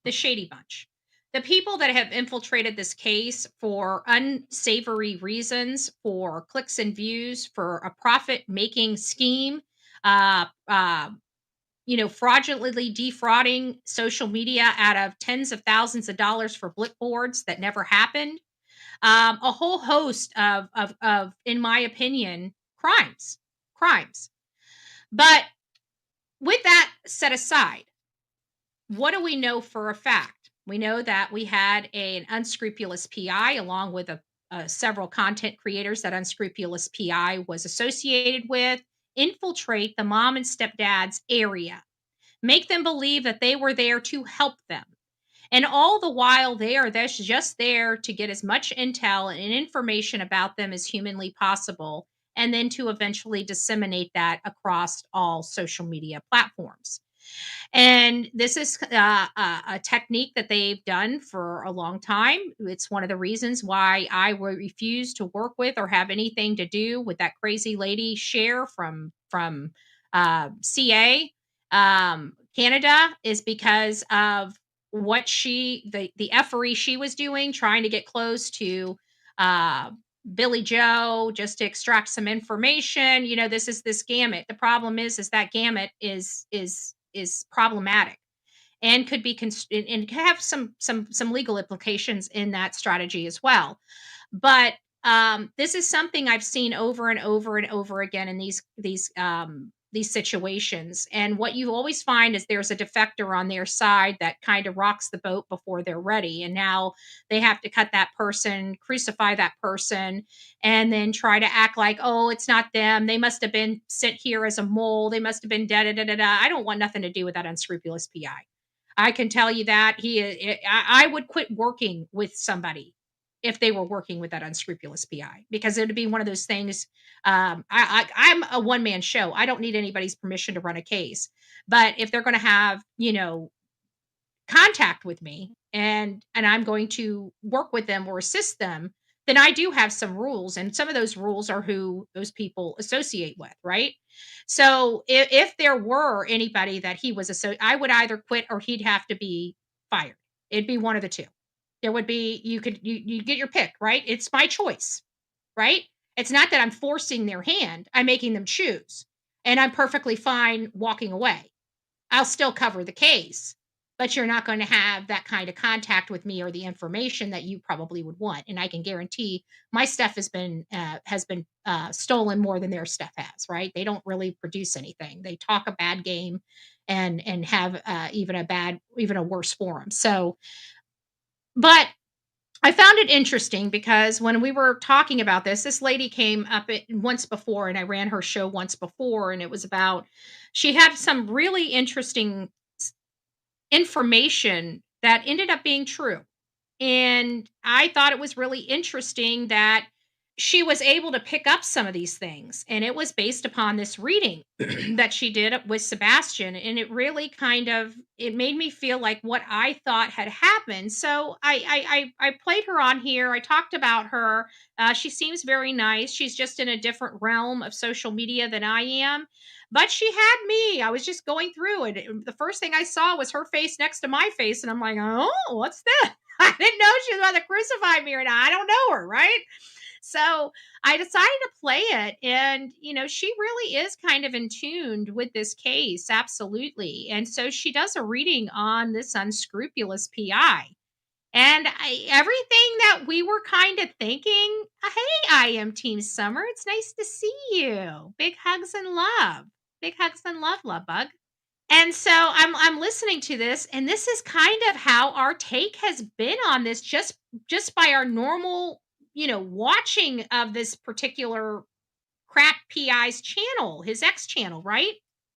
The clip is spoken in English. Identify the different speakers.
Speaker 1: the shady bunch. The people that have infiltrated this case for unsavory reasons, for clicks and views, for a profit making scheme, uh, uh, fraudulently defrauding social media out of tens of thousands of dollars for blick boards that never happened. A whole host of, in my opinion, crimes. But with that set aside, what do we know for a fact? We know that we had an unscrupulous PI along with several content creators that unscrupulous PI was associated with infiltrate the mom and stepdad's area, make them believe that they were there to help them. And all the while, they're just there to get as much intel and information about them as humanly possible, and then to eventually disseminate that across all social media platforms. And this is a technique that they've done for a long time. It's one of the reasons why I refuse to work with or have anything to do with that crazy lady Cher from CA, Canada, is because of what the effery she was doing, trying to get close to uh, Billy Joe just to extract some information. This is this gamut. The problem is that gamut is problematic and could be and can have some legal implications in that strategy as well. But this is something I've seen over and over and over again in these situations. And what you always find is there's a defector on their side that kind of rocks the boat before they're ready. And now they have to cut that person, crucify that person, and then try to act like, oh, it's not them. They must have been sent here as a mole. They must have been da da da da da. I don't want nothing to do with that unscrupulous PI. I can tell you that I would quit working with somebody if they were working with that unscrupulous PI, because it would be one of those things. I'm a one man show. I don't need anybody's permission to run a case. But if they're going to have, contact with me, and I'm going to work with them or assist them, then I do have some rules, and some of those rules are who those people associate with, right? So if there were anybody that he was I would either quit or he'd have to be fired. It'd be one of the two. There would be you get your pick, right? It's my choice, right? It's not that I'm forcing their hand. I'm making them choose. And I'm perfectly fine walking away. I'll still cover the case, but you're not going to have that kind of contact with me or the information that you probably would want. And I can guarantee my stuff has been stolen more than their stuff has. Right? They don't really produce anything. They talk a bad game, and have even a worse forum. So, but I found it interesting because when we were talking about this lady came up once before, and I ran her show once before, and it was about she had some really interesting information that ended up being true. And I thought it was really interesting that she was able to pick up some of these things. And it was based upon this reading that she did with Sebastian. And it really it made me feel like what I thought had happened. So I played her on here. I talked about her. She seems very nice. She's just in a different realm of social media than I am. But she had me. I was just going through it. The first thing I saw was her face next to my face. And I'm like, oh, what's this? I didn't know she was about to crucify me or not. I don't know her, right? So I decided to play it. And, she really is kind of in tuned with this case. Absolutely. And so she does a reading on this unscrupulous PI. And everything that we were kind of thinking, hey, I am Team Summer. It's nice to see you. Big hugs and love. Big hugs and love bug. And so I'm listening to this, and this is kind of how our take has been on this, just by our normal, watching of this particular crap PI's channel, his X channel, right?